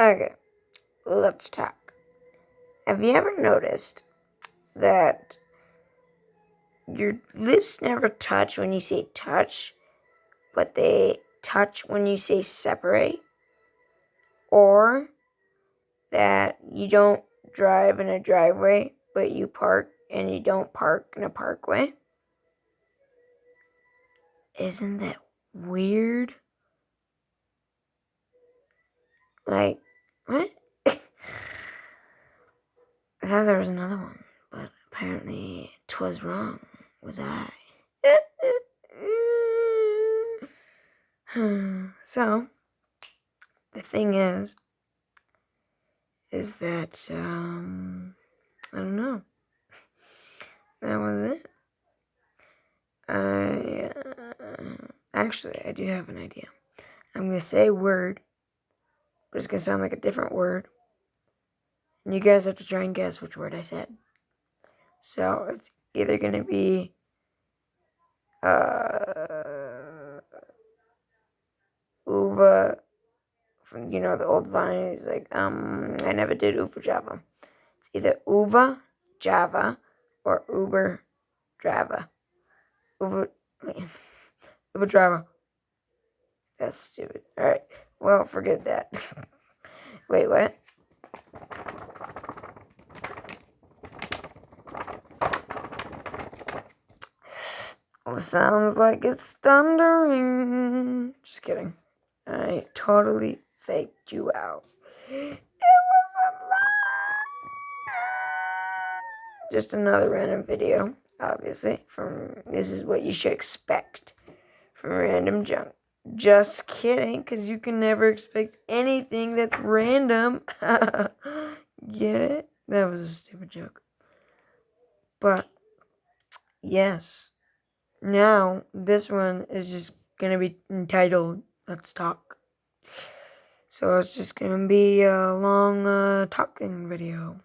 Okay, let's talk. Have you ever noticed that your lips never touch when you say touch, but they touch when you say separate? Or that you don't drive in a driveway, but you park and you don't park in a parkway? Isn't that weird? Like, what? I thought there was another one, but apparently 'twas wrong. Was I? So, the thing is that, I don't know. That was it. Actually, I do have an idea. I'm going to say a word, but it's going to sound like a different word. And you guys have to try and guess which word I said. So, it's either going to be, Uva, from, the old Vine. He's like, I never did Uva Java. It's either Uva Java or Uber Java. Uber Java. That's stupid. Alright, well, forget that. Wait, what? Well, it sounds like it's thundering. Just kidding. I totally faked you out. It was a lie. Just another random video, obviously. This is what you should expect from random junk. Just kidding, because you can never expect anything that's random. Get it? That was a stupid joke. But, yes. Now, this one is just going to be entitled, Let's Talk. So, it's just going to be a long talking video.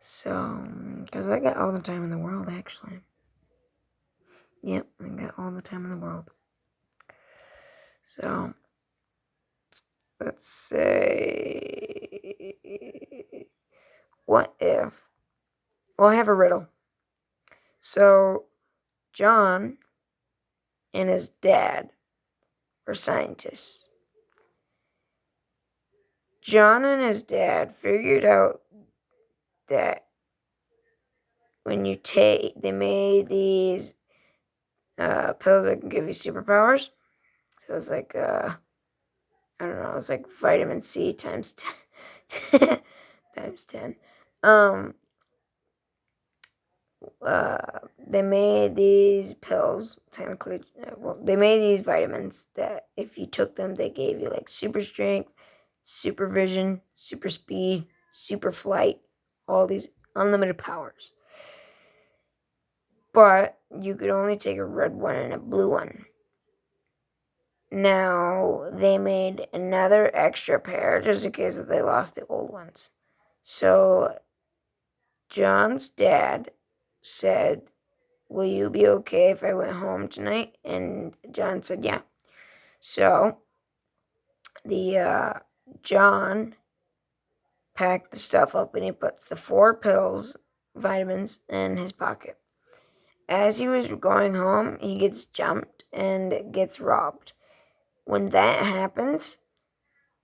So, because I got all the time in the world, actually. Yep, I got all the time in the world. So, let's say, what if, well, I have a riddle. So, John and his dad were scientists. John and his dad figured out that when you they made these pills that can give you superpowers. So it was like, I don't know, it was like vitamin C times 10. times 10. They made these pills, technically, they made these vitamins that if you took them, they gave you like super strength, super vision, super speed, super flight, all these unlimited powers. But you could only take a red one and a blue one. Now, they made another extra pair just in case that they lost the old ones. So, John's dad said, will you be okay if I went home tonight? And John said, yeah. So, John packed the stuff up and he puts the 4 pills, vitamins, in his pocket. As he was going home, he gets jumped and gets robbed. When that happens,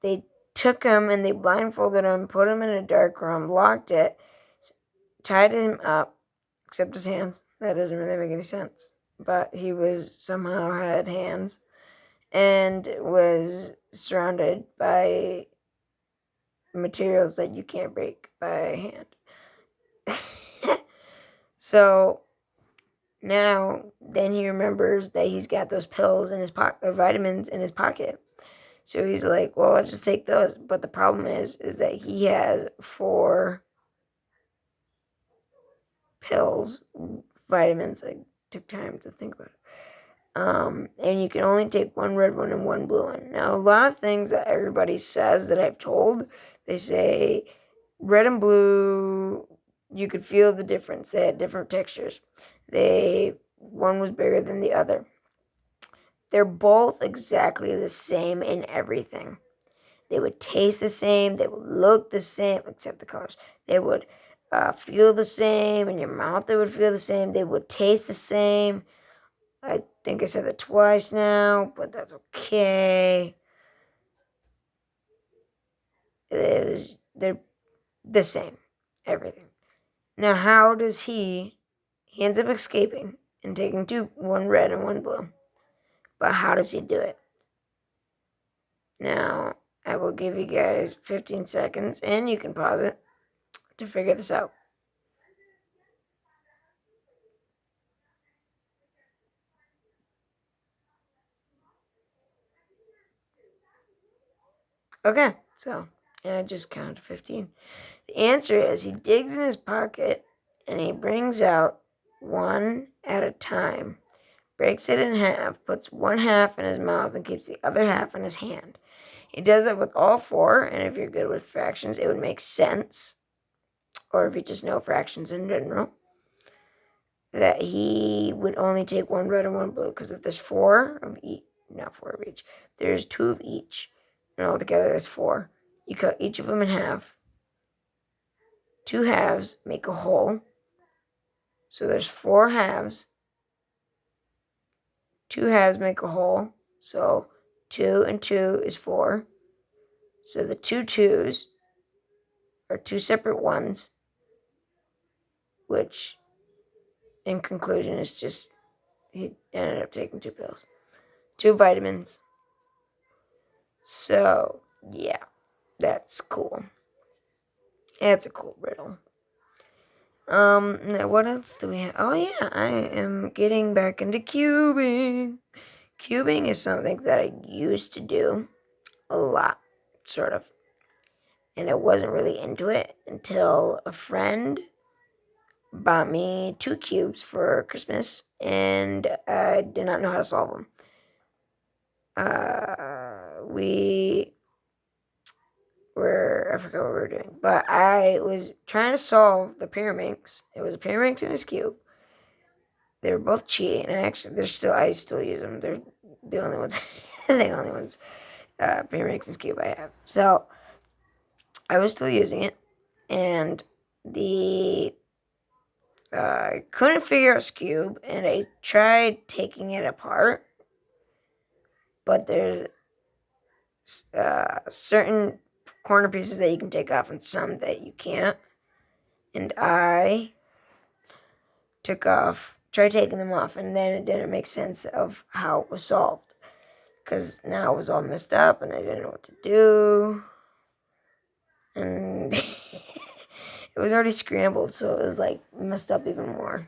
they took him and they blindfolded him, put him in a dark room, locked it, tied him up, except his hands. That doesn't really make any sense. But he somehow had hands and was surrounded by materials that you can't break by hand. So now, then he remembers that he's got those pills in his pocket, vitamins in his pocket. So he's like, well, I'll just take those. But the problem is that he has 4 pills, vitamins. I took time to think about it. And you can only take 1 red one and 1 blue one. Now, a lot of things that everybody says that I've told, they say red and blue, you could feel the difference. They had different textures. One was bigger than the other. They're both exactly the same in everything. They would taste the same. They would look the same, except the colors. They would feel the same. In your mouth, they would feel the same. They would taste the same. I think I said that twice now, but that's okay. They're the same. Everything. Now, how does he ends up escaping and taking one red and one blue. But how does he do it? Now, I will give you guys 15 seconds, and you can pause it to figure this out. Okay, so, and I just counted 15. The answer is he digs in his pocket, and he brings out one at a time, breaks it in half, puts one half in his mouth, and keeps the other half in his hand. He does it with all four, and if you're good with fractions, it would make sense. Or if you just know fractions in general, that he would only take one red and one blue. Because if there's four of each, not four of each, there's two of each, and altogether there's four. You cut each of them in half. Two halves make a whole. So there's four halves. Two halves make a whole. So 2 and 2 is 4. So the two twos are two separate ones, which in conclusion is just he ended up taking 2 pills. 2 vitamins. So, yeah, that's cool. That's a cool riddle. Now what else do we have? Oh, yeah, I am getting back into cubing. Cubing is something that I used to do a lot, sort of. And I wasn't really into it until a friend bought me 2 cubes for Christmas, and I did not know how to solve them. I forgot what we were doing, but I was trying to solve the Pyraminx. It was a Pyraminx and a cube. They were both cheap, and I still use them. They're the only ones, Pyraminx and cube I have. So I was still using it, and I couldn't figure out cube, and I tried taking it apart, but there's certain corner pieces that you can take off and some that you can't. And I tried taking them off, and then it didn't make sense of how it was solved. Because now it was all messed up, and I didn't know what to do. And it was already scrambled, so it was like messed up even more.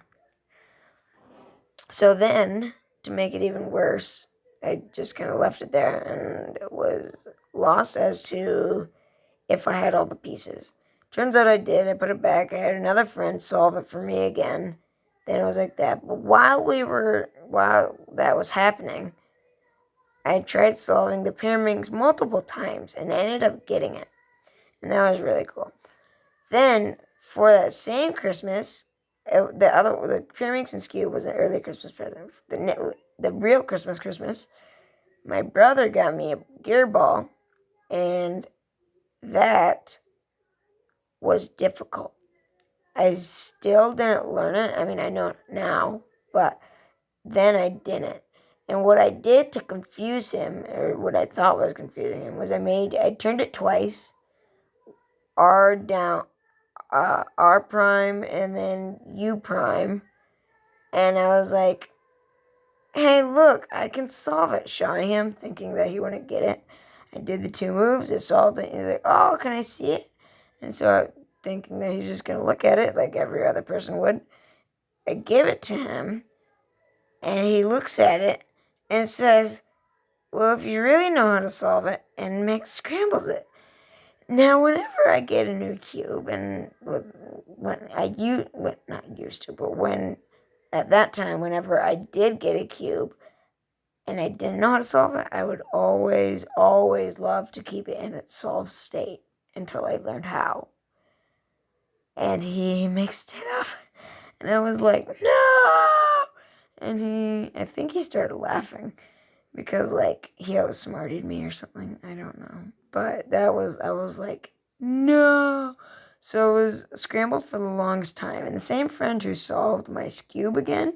So then, to make it even worse, I just kind of left it there, and it was lost as to if I had all the pieces. Turns out I did. I put it back. I had another friend solve it for me again. Then it was like that. But while that was happening, I tried solving the Pyraminx multiple times and I ended up getting it. And that was really cool. Then, for that same Christmas, the Pyraminx and Skew was an early Christmas present. The real Christmas, my brother got me a gear ball, and that was difficult. I still didn't learn it. I mean, I know it now, but then I didn't. And what I did to confuse him, or what I thought was confusing him, was I turned it twice, R down, R prime, and then U prime, and I was like, hey, look, I can solve it, showing him, thinking that he wouldn't get it. I did the 2 moves, it solved it. He's like, oh, can I see it? And so, thinking that he's just going to look at it like every other person would, I give it to him, and he looks at it and says, well, if you really know how to solve it, and scrambles it. Now, whenever I get a new cube, and at that time, whenever I did get a cube, and I didn't know how to solve it, I would always, always love to keep it in its solved state until I learned how. And he mixed it up, and I was like, no! And I think he started laughing, because, like, he outsmarted me or something, I don't know. But I was like, no. So it was scrambled for the longest time. And the same friend who solved my cube again,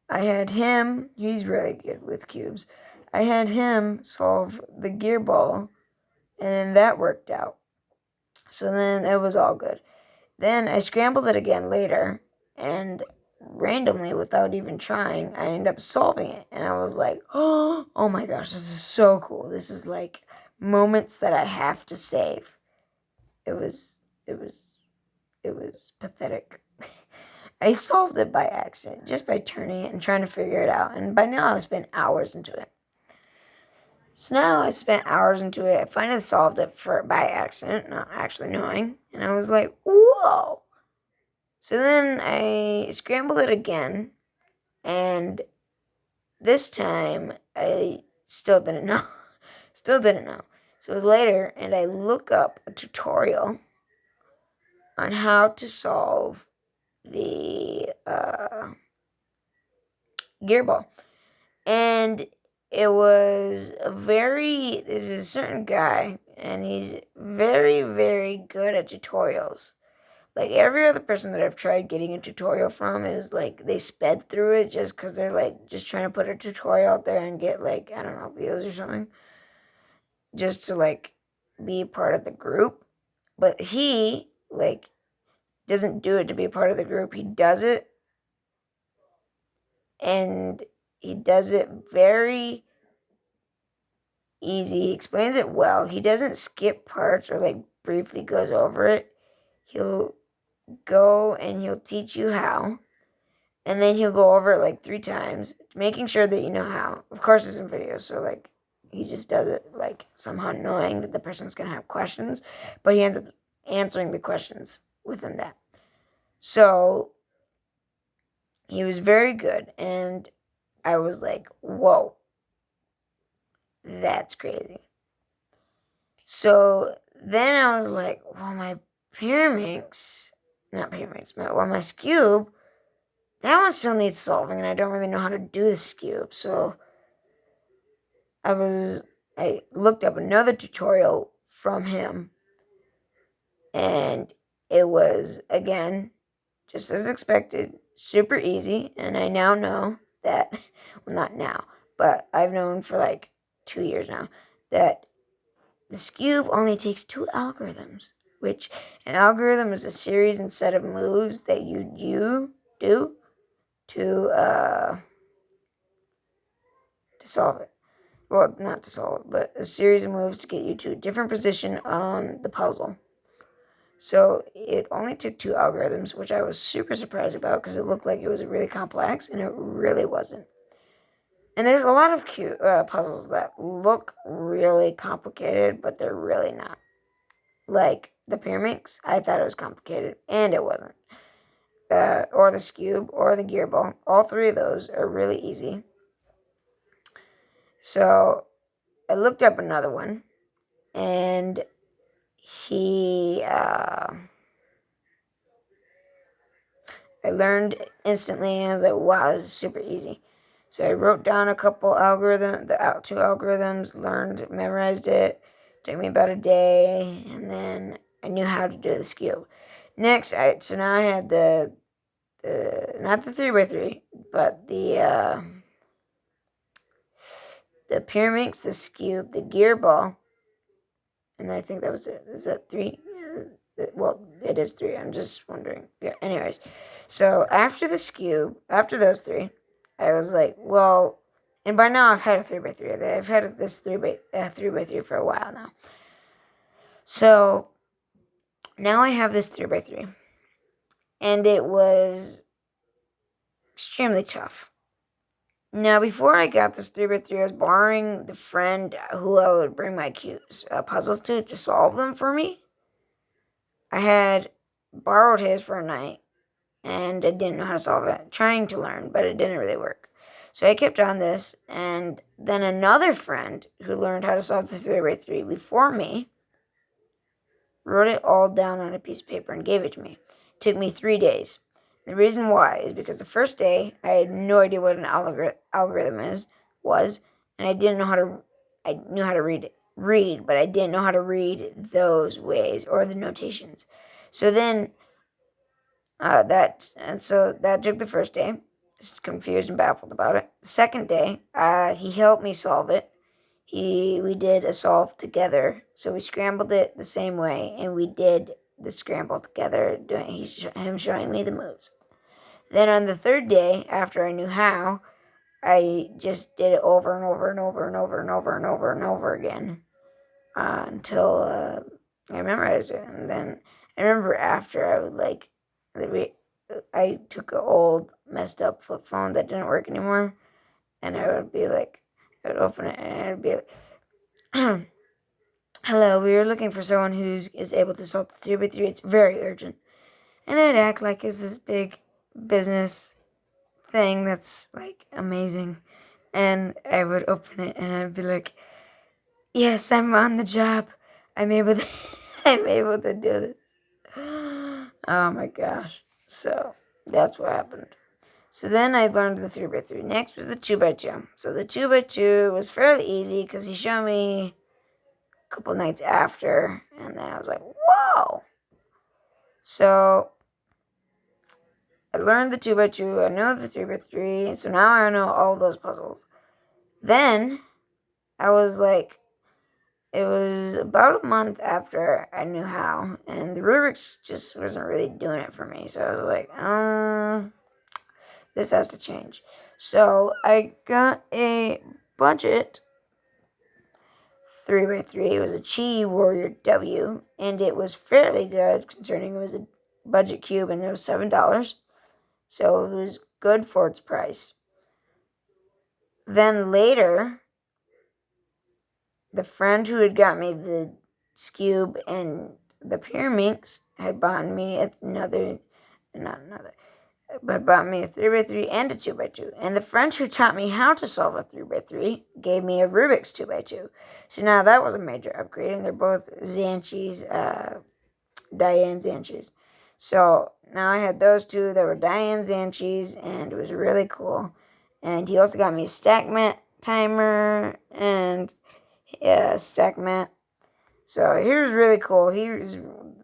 I had him, he's really good with cubes. I had him solve the gear ball, and that worked out. So then it was all good. Then I scrambled it again later, and randomly, without even trying, I ended up solving it. And I was like, oh my gosh, this is so cool. This is like moments that I have to save. It was, it was, it was pathetic. I solved it by accident, just by turning it and trying to figure it out. And by now, I've spent hours into it. So now I spent hours into it. I finally solved it by accident, not actually knowing. And I was like, whoa. So then I scrambled it again. And this time I still didn't know. Still didn't know. So it was later, and I look up a tutorial on how to solve the gear ball. And it was there's a certain guy, and he's very, very good at tutorials. Like, every other person that I've tried getting a tutorial from is, like, they sped through it just because they're, like, just trying to put a tutorial out there and get, like, I don't know, views or something. Just to, like, be a part of the group. But he, like, doesn't do it to be a part of the group. He does it, and he does it very easy. He explains it well. He doesn't skip parts or, like, briefly goes over it. He'll go and he'll teach you how, and then he'll go over it like 3 times, making sure that you know how. Of course, it's in video, so like he just does it like somehow knowing that the person's gonna have questions, but he ends up answering the questions within that. So he was very good, and I was like, whoa, that's crazy. So then I was like, well, my Scube, that one still needs solving, and I don't really know how to do the Scube. So I looked up another tutorial from him, and it was, again, just as expected, super easy. And I now know that, well, not now, but I've known for like 2 years now that the Scube only takes 2 algorithms, which an algorithm is a series and set of moves that you do to solve it. Well, not to solve it, but a series of moves to get you to a different position on the puzzle. So it only took 2 algorithms, which I was super surprised about because it looked like it was really complex, and it really wasn't. And there's a lot of cute puzzles that look really complicated, but they're really not. Like the pyramids, I thought it was complicated, and it wasn't. Or the Scube, or the gear ball. All 3 of those are really easy. So I looked up another one, and I learned instantly, and I was like, wow, this is super easy. So I wrote down a couple algorithms, the 2 algorithms, learned, memorized it. Took me about a day, and then I knew how to do the Scube. Next, so now I had not the 3x3, but the pyramids, the Scube, the gear ball, and I think that was it. Is that 3? Well, it is 3. I'm just wondering. Yeah. Anyways, so after the Scube, after those 3, I was like, well, and by now I've had a 3x3. I've had this 3x3 for a while now. So now I have this 3x3, and it was extremely tough. Now, before I got this 3x3, I was borrowing the friend who I would bring my puzzles to solve them for me. I had borrowed his for a night, and I didn't know how to solve it. Trying to learn, but it didn't really work. So I kept on this, and then another friend who learned how to solve the 3x3 before me wrote it all down on a piece of paper and gave it to me. It took me 3 days. The reason why is because the first day I had no idea what an algorithm was, and I knew how to read it. read, but I didn't know how to read those ways or the notations. So then so that took the first day. Just confused and baffled about it. The second day, he helped me solve it. We did a solve together. So we scrambled it the same way, and we did the scramble together, him showing me the moves. Then on the third day, after I knew how, I just did it over and over and over and over and over and over and over again until I memorized it. And then I remember after I took an old messed up flip phone that didn't work anymore, and I would open it and I'd be like, hello, we are looking for someone who is able to solve the 3x3. It's very urgent. And I'd act like it's this big business thing that's like amazing. And I would open it and I'd be like, yes, I'm on the job. I'm able to I'm able to do this. Oh my gosh. So that's what happened. So then I learned the 3x3. Next was the 2x2. So the 2x2 was fairly easy because he showed me a couple nights after, and then I was like, whoa. So I learned the 2x2. I know the 3x3. So now I know all those puzzles. Then I was like, it was about a month after I knew how, and the Rubik's just wasn't really doing it for me. So I was like, this has to change. So I got a budget 3x3. It was a Chi Warrior W, and it was fairly good considering it was a budget cube and it was $7. So it was good for its price. Then later, the friend who had got me the Scube and the Pyraminx had bought me bought me a 3x3 and a 2x2. And the friend who taught me how to solve a 3x3 gave me a Rubik's 2x2. So now that was a major upgrade, and they're both Zanchi's, Diane Zanchi's. So now I had those two that were Diane Zanchi's, and it was really cool. And he also got me a stack mat timer and stack mat. So he was really cool. He was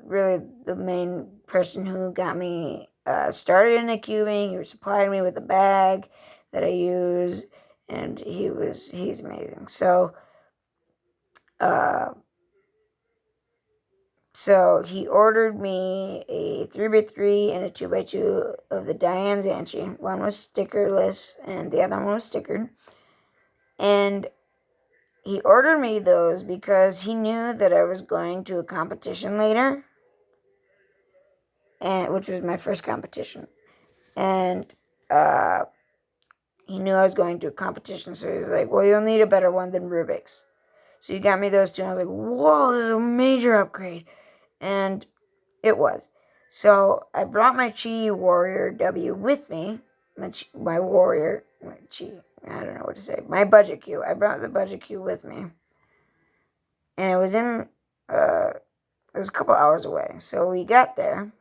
really the main person who got me started in the cubing. He supplied me with a bag that I use, and he's amazing. So he ordered me a 3x3 and a 2x2 of the Diane Zanchi. One was stickerless, and the other one was stickered. And he ordered me those because he knew that I was going to a competition later, and which was my first competition. And he knew I was going to a competition, so he was like, well, you'll need a better one than Rubik's. So he got me those two, and I was like, whoa, this is a major upgrade. And it was. So I brought my Chi Warrior W with me, my Warrior, my Chi, I don't know what to say, my budget cube. I brought the budget cube with me. And it was it was a couple hours away. So we got there,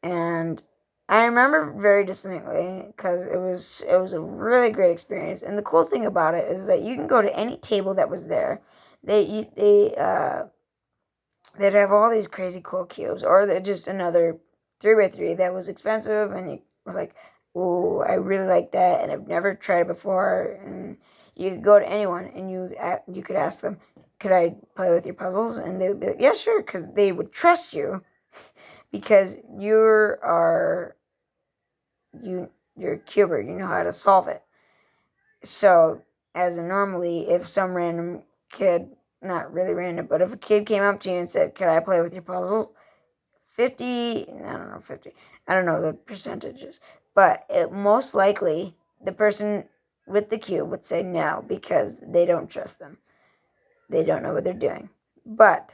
and I remember very distinctly because it was a really great experience. And the cool thing about it is that you can go to any table that was there. They'd have all these crazy cool cubes, or they're just another 3x3 that was expensive, and you were like, ooh, I really like that, and I've never tried it before. And you could go to anyone, and you could ask them, could I play with your puzzles? And they would be like, yeah, sure, because they would trust you, because you're a cuber, you know how to solve it. So as a normally, if some random kid, not really random, but if a kid came up to you and said, could I play with your puzzles? 50, I don't know the percentages, but most likely the person with the cube would say no, because they don't trust them. They don't know what they're doing. But,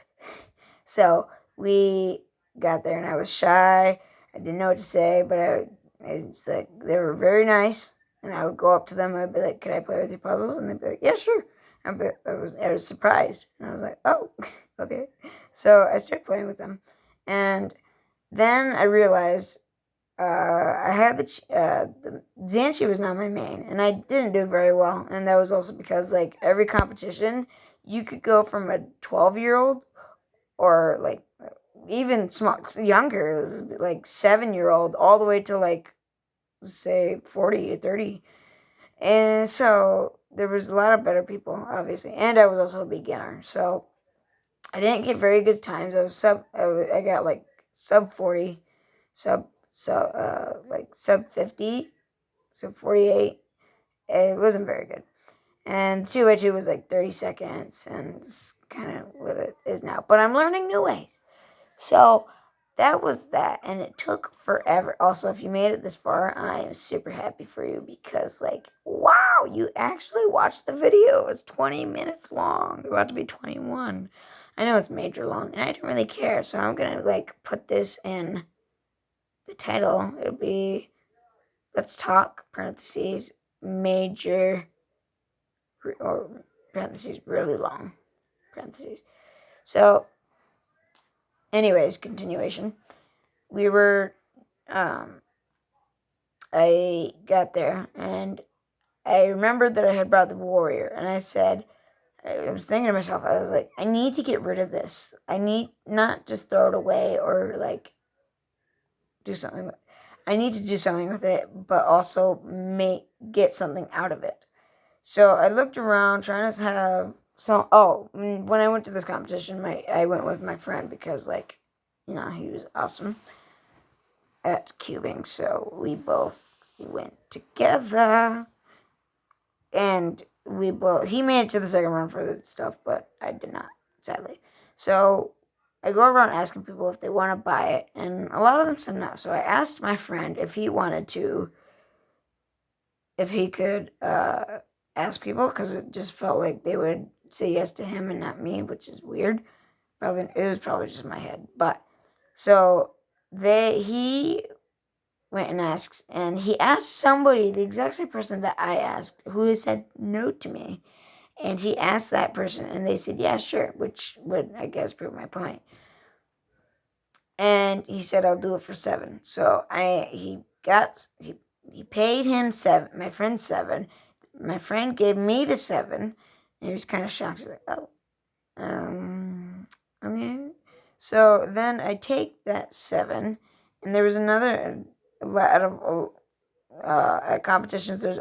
so we got there, and I was shy. I didn't know what to say, but I was like, they were very nice. And I would go up to them. I'd be like, "Can I play with your puzzles?" And they'd be like, "Yeah, sure." I was surprised, and I was like, "Oh, okay." So I started playing with them, and then I realized I had the Zanchi was not my main, and I didn't do very well. And that was also because, like, every competition, you could go from a 12-year-old or like even small, younger, like 7-year-old, all the way to like say 40 or 30. And so there was a lot of better people, obviously, and I was also a beginner, so I didn't get very good times. I got like sub 40, like sub 50, sub 48. It wasn't very good. And 2x2 was like 30 seconds, and it's kind of what it is now. But I'm learning new ways. So that was that, and it took forever. Also, if you made it this far, I am super happy for you because, like, wow, you actually watched the video. It's 20 minutes long. It's about to be 21. I know it's major long, and I don't really care, so I'm gonna, like, put this in the title. It'll be, let's talk, parentheses, major, or parentheses, really long, parentheses. So, anyways, continuation. We were, I got there and I remembered that I had brought the warrior, and I said, I was thinking to myself, I was like, I need to get rid of this. I need not just throw it away or like do something. I need to do something with it, but also get something out of it. So I looked around trying to have some. Oh, when I went to this competition, I went with my friend because, like, he was awesome at cubing, so we both went together, and he made it to the second round for the stuff, but I did not, sadly. So I go around asking people if they want to buy it, and a lot of them said no. So I asked my friend if he could ask people, because it just felt like they would say yes to him and not me, which is weird. It was probably just in my head, but so he went and he asked somebody, the exact same person that I asked, who said no to me. And he asked that person, and they said, yeah, sure, which would, I guess, prove my point. And he said, I'll do it for 7. So he paid him 7, my friend 7. My friend gave me the 7, and he was kind of shocked. He's like, oh, okay. So then I take that 7, and there was another, out of at competitions, there's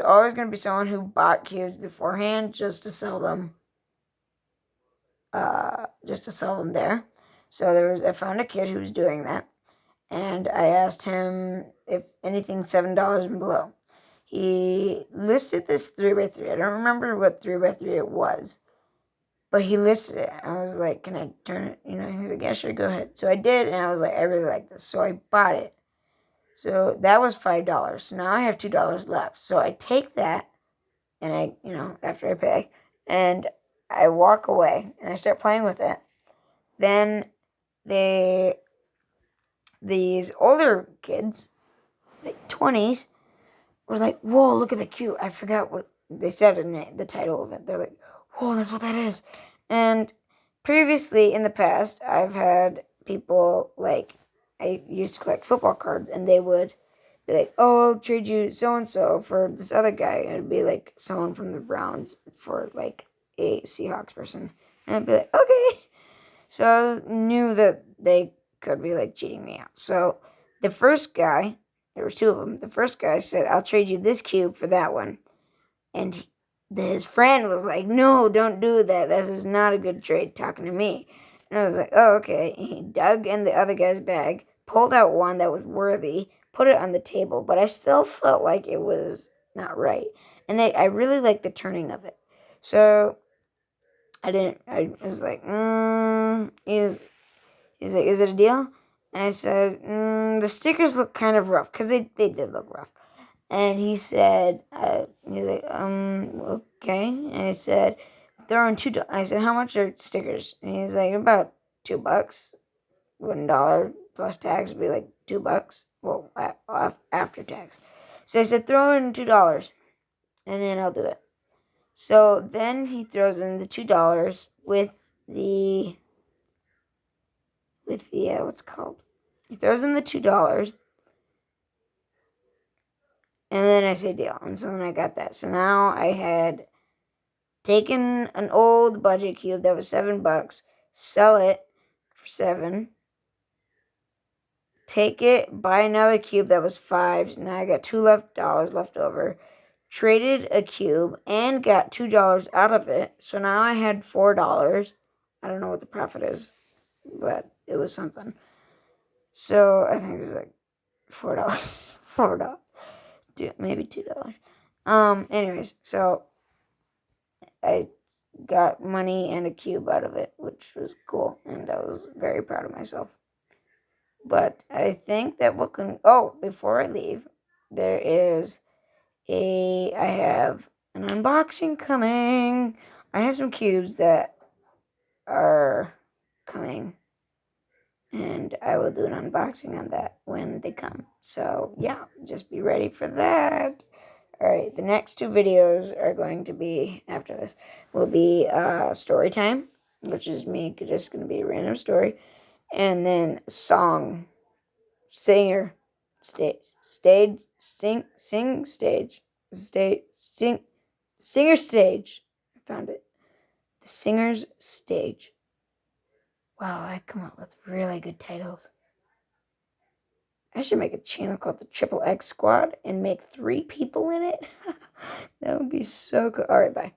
always going to be someone who bought cubes beforehand just to sell them there. So I found a kid who was doing that, and I asked him if anything $7 and below. He listed this 3x3. I don't remember what 3x3 it was, but he listed it. I was like, can I turn it? He was like, yeah, sure, go ahead. So I did, and I was like, I really like this. So I bought it. So that was $5. So now I have $2 left. So I take that, and after I pay, and I walk away, and I start playing with it. Then these older kids, like 20s, were like, whoa, look at the cube. I forgot what they said in the title of it. They're like, whoa, that's what that is. And previously, in the past, I've had people, like, I used to collect football cards, and they would be like, oh, I'll trade you so-and-so for this other guy. And it'd be like someone from the Browns for like a Seahawks person. And I'd be like, okay. So I knew that they could be like cheating me out. So the first guy, there was 2 of them. The first guy said, I'll trade you this cube for that one. And his friend was like, no, don't do that. This is not a good trade, talking to me. And I was like, oh, okay. And he dug in the other guy's bag, pulled out one that was worthy, put it on the table. But I still felt like it was not right. And I really liked the turning of it. So I was like, he's like, is it a deal? And I said, the stickers look kind of rough, because they did look rough. And he said, he's like, okay. And I said, throw in $2. I said, how much are stickers? And he's like, about $2. $1 plus tax would be like $2. Well, after tax. So I said, throw in $2, and then I'll do it. So then he throws in the $2 with the what's it called? He throws in the $2, And then I say deal. And so then I got that. So now I had taken an old budget cube that was $7, sell it for 7, take it, buy another cube that was 5. So now I got $2 left over. Traded a cube and got $2 out of it. So now I had $4. I don't know what the profit is, but it was something. So I think it was like $4. $4. Maybe $2. Anyways, so I got money and a cube out of it, which was cool, and I was very proud of myself. But I think that what can... Oh, before I leave, I have an unboxing coming. I have some cubes that are coming, and I will do an unboxing on that when they come. So, yeah, just be ready for that. Alright, the next 2 videos are going to be, after this, will be story time, which is me just going to be a random story, and then song, singer, singer stage. I found it. The singer's stage. Wow, I come up with really good titles. I should make a channel called the Triple X Squad and make 3 people in it. That would be so cool. Alright, bye.